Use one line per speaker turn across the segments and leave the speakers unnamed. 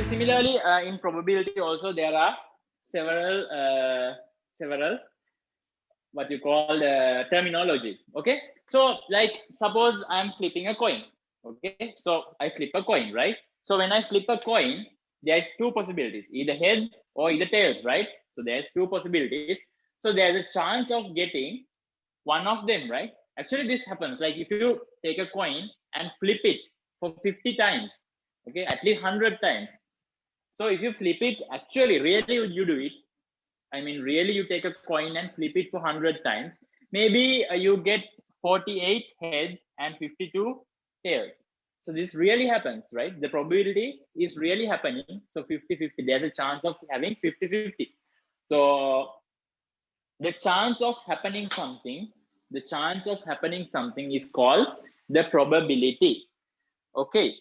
similarly, in probability also there are several what you call terminologies. Okay, so like suppose I'm flipping a coin. Okay, so I flip a coin, right? So when I flip a coin, there's two possibilities, either heads or either tails, right? So there's two possibilities. So there's a chance of getting one of them, right? Actually, this happens like if you take a coin and flip it for 50 times, okay, at least 100 times. So if you flip it, actually, really you do it. I mean, really you take a coin and flip it for 100 times. Maybe you get 48 heads and 52 tails. So this really happens, right? The probability is really happening. So 50-50, there's a chance of having 50-50. So the chance of happening something is called the probability. Okay.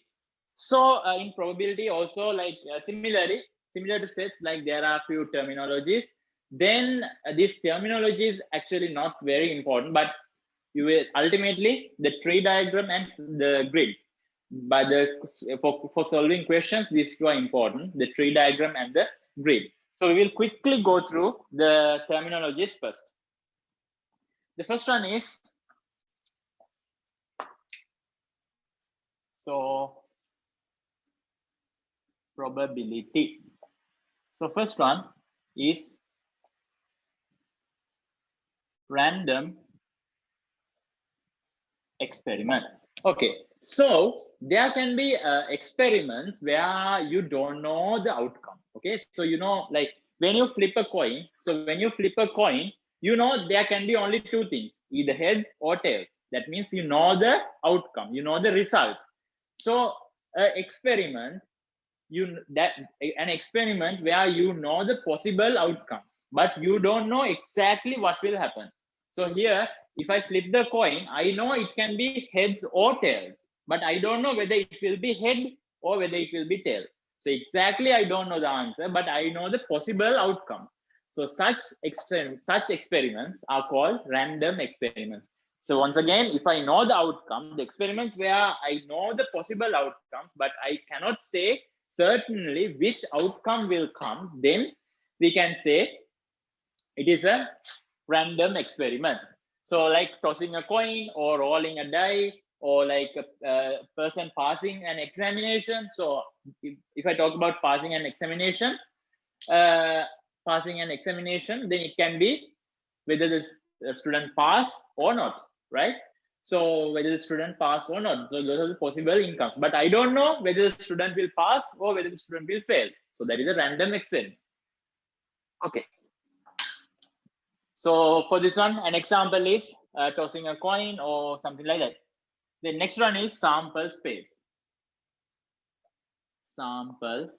So in probability also, like similar to sets, like there are a few terminologies. Then this terminology is actually not very important, but you will ultimately the tree diagram and the grid. But for solving questions, these two are important: the tree diagram and the grid. So we will quickly go through the terminologies first. The first one is probability. So first one is random experiment. Okay, so there can be experiments where you don't know the outcome. Okay, so you know, like when you flip a coin, you know there can be only two things, either heads or tails. That means you know the outcome, you know the result. So experiment, an experiment where you know the possible outcomes, but you don't know exactly what will happen. So here, if I flip the coin, I know it can be heads or tails, but I don't know whether it will be head or whether it will be tail. So exactly, I don't know the answer, but I know the possible outcomes. So such experiments are called random experiments. So once again, if I know the outcome, the experiments where I know the possible outcomes, but I cannot say certainly which outcome will come, then we can say it is a random experiment. So like tossing a coin or rolling a die, or like a person passing an examination. So if I talk about passing an examination, then it can be whether the student pass or not, right? So whether the student pass or not, so those are the possible incomes, but I don't know whether the student will pass or whether the student will fail. So that is a random experiment. Okay, so for this one, an example is tossing a coin or something like that. The next one is sample space. Sample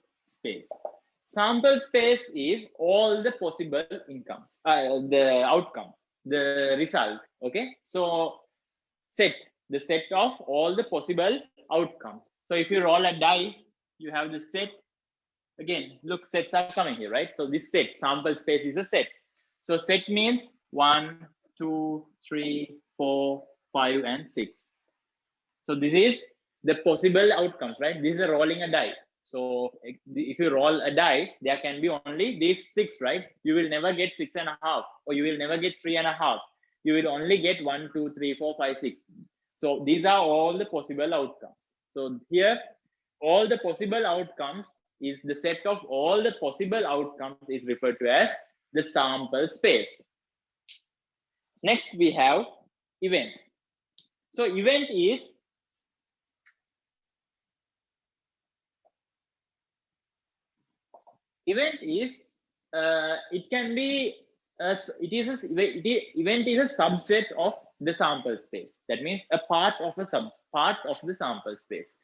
space is all the possible incomes, the outcomes, the result. Okay, so the set of all the possible outcomes. So if you roll a die, you have the set. Again, look, sets are coming here, right? So this set, sample space, is a set. So set means 1, 2, 3, 4, 5, and 6. So this is the possible outcomes, right? This is a rolling a die. So if you roll a die, there can be only these 6, right? You will never get 6.5, or you will never get 3.5. You will only get 1, 2, 3, 4, 5, 6. So these are all the possible outcomes. So here, all the possible outcomes is the set of all the possible outcomes is referred to as the sample space. Next, we have event. So event is it can be event is a subset of the sample space. That means a part of the sample space.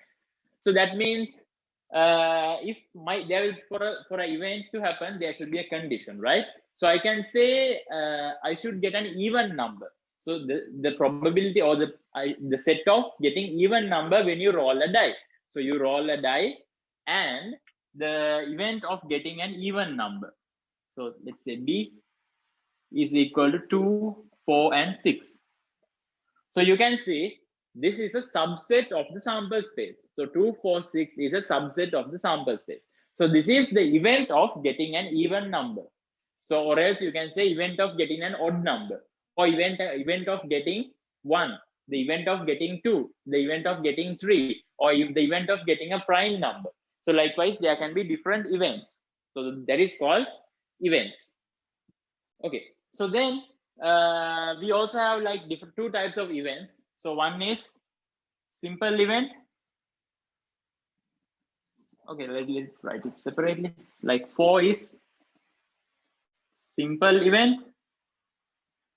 So that means if for an event to happen, there should be a condition, right? So I can say I should get an even number. So the probability or the set of getting even number when you roll a die. So you roll a die and the event of getting an even number. So let's say B is equal to 2, 4, and 6. So you can see this is a subset of the sample space. So 2, 4, 6 is a subset of the sample space. So this is the event of getting an even number. So, or else you can say event of getting an odd number, or event of getting 1, the event of getting 2, the event of getting 3, or the event of getting a prime number. So likewise, there can be different events. So that is called events. Okay. So then we also have like different 2 types of events. So one is simple event. Okay, let's write it separately. Like 4 is simple event.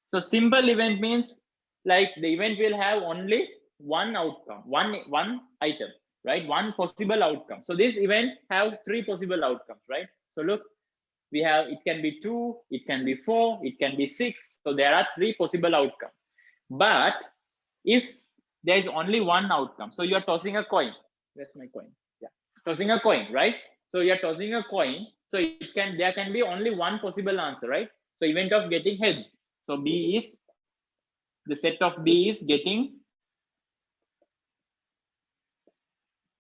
So simple event means like the event will have only one outcome, one item, right? One possible outcome. So this event have 3 possible outcomes, right? So look, we have, it can be 2, it can be 4, it can be 6. So there are 3 possible outcomes. But if there is only one outcome, so you are tossing a coin. Where's my coin? Yeah, tossing a coin, right? So you are tossing a coin. So there can be only one possible answer, right? So event of getting heads. So B is, the set of B is getting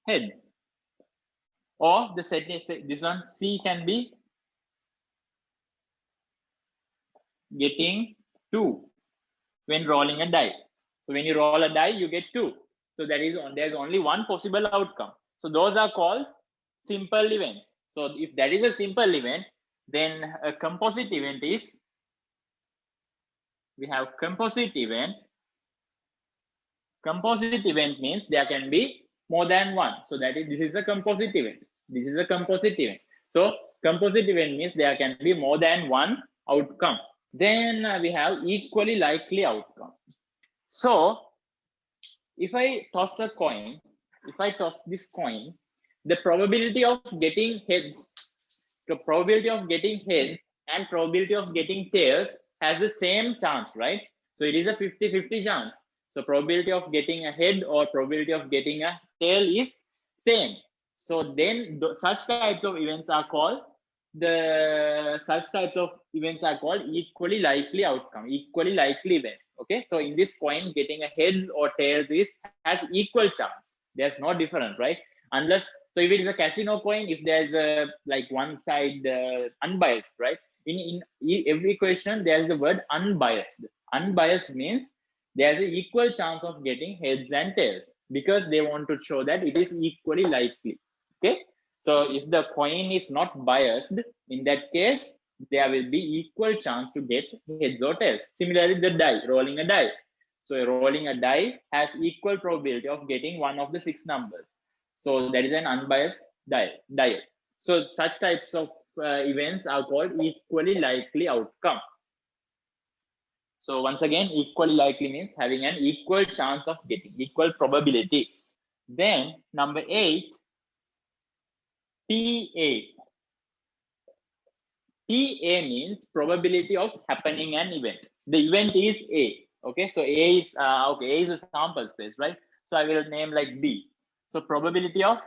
heads. Or the set is, this one C can be getting 2 when rolling a die. So when you roll a die, you get 2. So there's only one possible outcome. So those are called simple events. So if that is a simple event, then a composite event is, we have composite event. Composite event means there can be more than one. So that is, this is a composite event. This is a composite event. So composite event means there can be more than one outcome. Then we have equally likely outcome. So if I toss a coin, if I toss this coin, the probability of getting heads, the probability of getting heads and probability of getting tails has the same chance, right? So it is a 50-50 chance. So probability of getting a head or probability of getting a tail is same. So then such types of events are called equally likely outcome, equally likely event. Okay, so in this coin, getting a heads or tails has equal chance. There's no different, right? Unless, so if it is a casino coin, if there's a like one side unbiased, right? In every question, there's the word unbiased. Unbiased means there's an equal chance of getting heads and tails because they want to show that it is equally likely. Okay, so if the coin is not biased, in that case, there will be equal chance to get heads or tails. Similarly, the die, rolling a die. So rolling a die has equal probability of getting one of the 6 numbers. So that is an unbiased die. So such types of events are called equally likely outcome. So once again, equally likely means having an equal chance of getting, equal probability. Then number 8, PA. PA means probability of happening an event. The event is A. Okay, so A is A is a sample space, right? So I will name like B. So probability of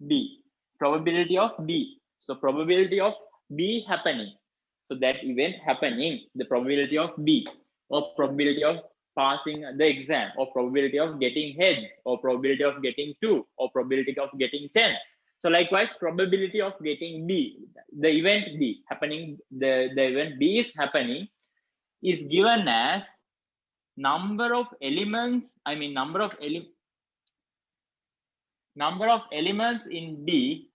B. Probability of B. So probability of B happening. So that event happening, the probability of B, or probability of passing the exam, or probability of getting heads, or probability of getting 2, or probability of getting 10. So likewise, probability of getting B, the event B happening, the event B is happening is given as number of elements, number of elements in B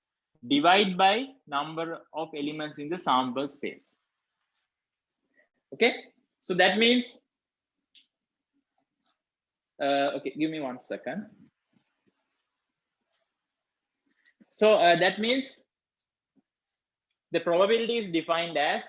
divide by number of elements in the sample space. Okay, so that means, okay, give me 1 second. So that means the probability is defined as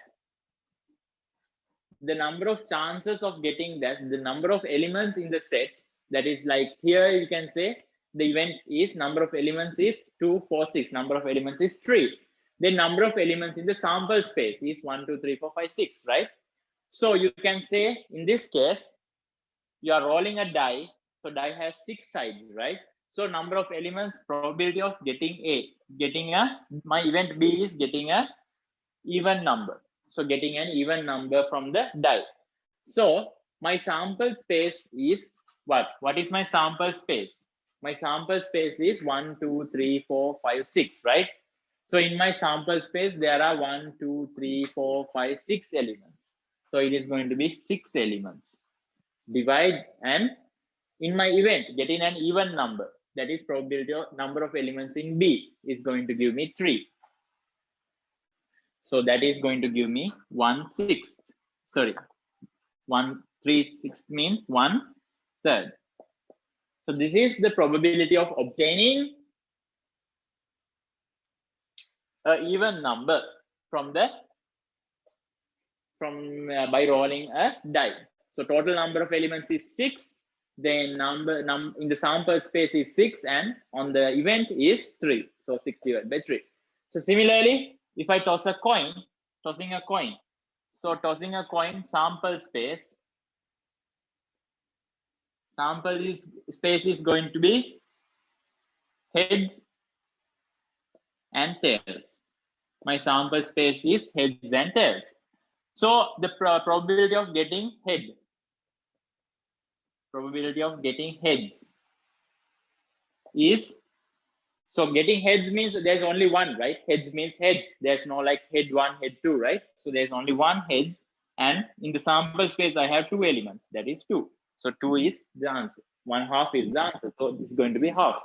the number of chances of getting that, the number of elements in the set. That is like here you can say the event is number of elements is 2, 4, 6. Number of elements is 3. The number of elements in the sample space is 1, 2, 3, 4, 5, 6, right? So you can say in this case, you are rolling a die. So die has 6 sides, right? So number of elements, probability of getting my event B is getting a even number. So getting an even number from the die. So my sample space is what? What is my sample space? My sample space is 1, 2, 3, 4, 5, 6, right? So in my sample space, there are 1, 2, 3, 4, 5, 6 elements. So it is going to be 6 elements. Divide, and in my event, getting an even number, that is probability of number of elements in B, is going to give me 3. So that is going to give me 1/6. Sorry, 1/3/6 means 1/3. So this is the probability of obtaining an even number from by rolling a die. So total number of elements is 6. Then in the sample space is 6, and on the event is 3. So 6 divided by 3. So similarly, if I toss a coin, tossing a coin. So tossing a coin, sample space is going to be heads and tails. My sample space is heads and tails. So the probability of getting heads is, so getting heads means there's only one, right? Heads means heads. There's no like head 1, head 2, right? So there's only one heads, and in the sample space I have 2 elements, that is 2. So 2 is the answer. 1/2 is the answer. So this is going to be half.